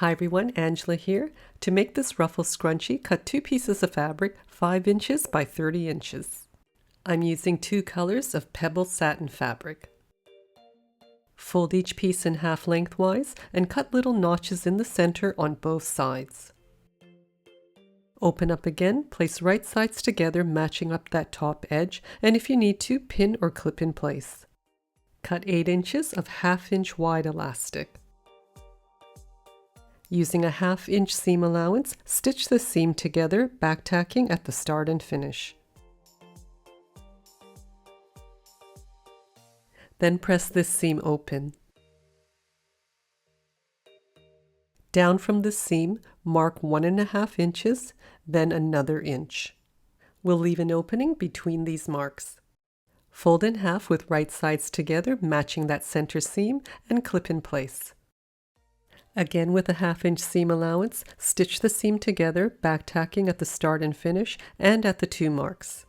Hi everyone, Angela here. To make this ruffle scrunchie, cut 2 pieces of fabric 5 inches by 30 inches. I'm using 2 colors of Pebble Satin fabric. Fold each piece in half lengthwise and cut little notches in the center on both sides. Open up again, place right sides together matching up that top edge, and if you need to, pin or clip in place. Cut 8 inches of 1/2 inch wide elastic. Using a 1/2 inch seam allowance, stitch the seam together, back tacking at the start and finish. Then press this seam open. Down from the seam, mark 1.5 inches, then another inch. We'll leave an opening between these marks. Fold in half with right sides together, matching that center seam, and clip in place. Again with a 1/2 inch seam allowance, stitch the seam together, back tacking at the start and finish, and at the 2 marks.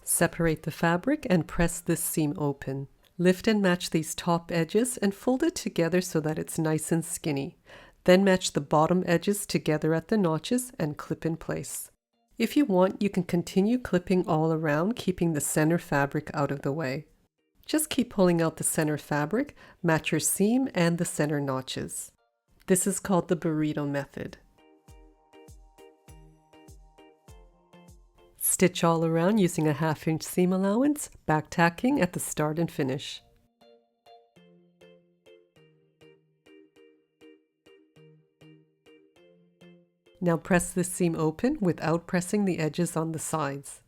Separate the fabric and press this seam open. Lift and match these top edges and fold it together so that it's nice and skinny. Then match the bottom edges together at the notches and clip in place. If you want, you can continue clipping all around, keeping the center fabric out of the way. Just keep pulling out the center fabric, match your seam and the center notches. This is called the burrito method. Stitch all around using a 1/2 inch seam allowance, back tacking at the start and finish. Now press this seam open without pressing the edges on the sides.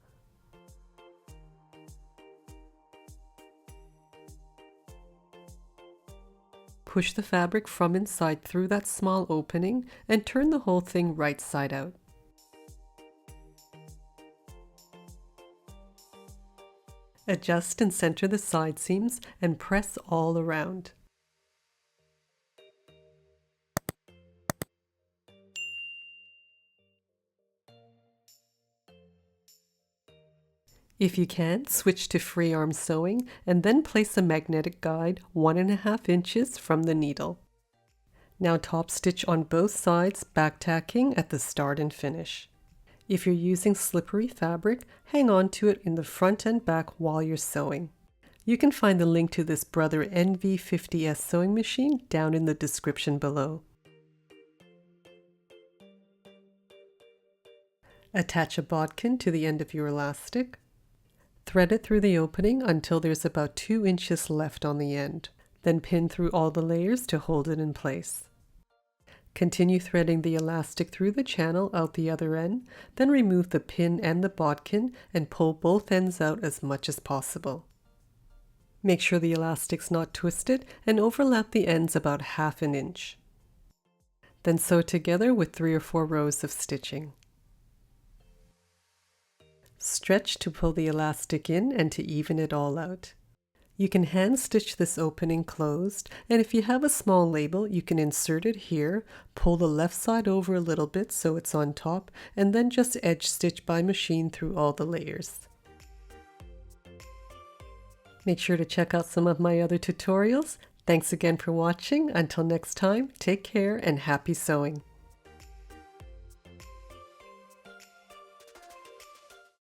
Push the fabric from inside through that small opening and turn the whole thing right side out. Adjust and center the side seams and press all around. If you can, switch to free arm sewing and then place a magnetic guide 1.5 inches from the needle. Now top stitch on both sides, back tacking at the start and finish. If you're using slippery fabric, hang on to it in the front and back while you're sewing. You can find the link to this Brother NV50S sewing machine down in the description below. Attach a bodkin to the end of your elastic. Thread it through the opening until there's about 2 inches left on the end. Then pin through all the layers to hold it in place. Continue threading the elastic through the channel out the other end, then remove the pin and the bodkin and pull both ends out as much as possible. Make sure the elastic's not twisted and overlap the ends about 1/2 inch. Then sew together with 3 or 4 rows of stitching. Stretch to pull the elastic in and to even it all out. You can hand stitch this opening closed, and if you have a small label, you can insert it here, pull the left side over a little bit so it's on top, and then just edge stitch by machine through all the layers. Make sure to check out some of my other tutorials. Thanks again for watching. Until next time, take care and happy sewing.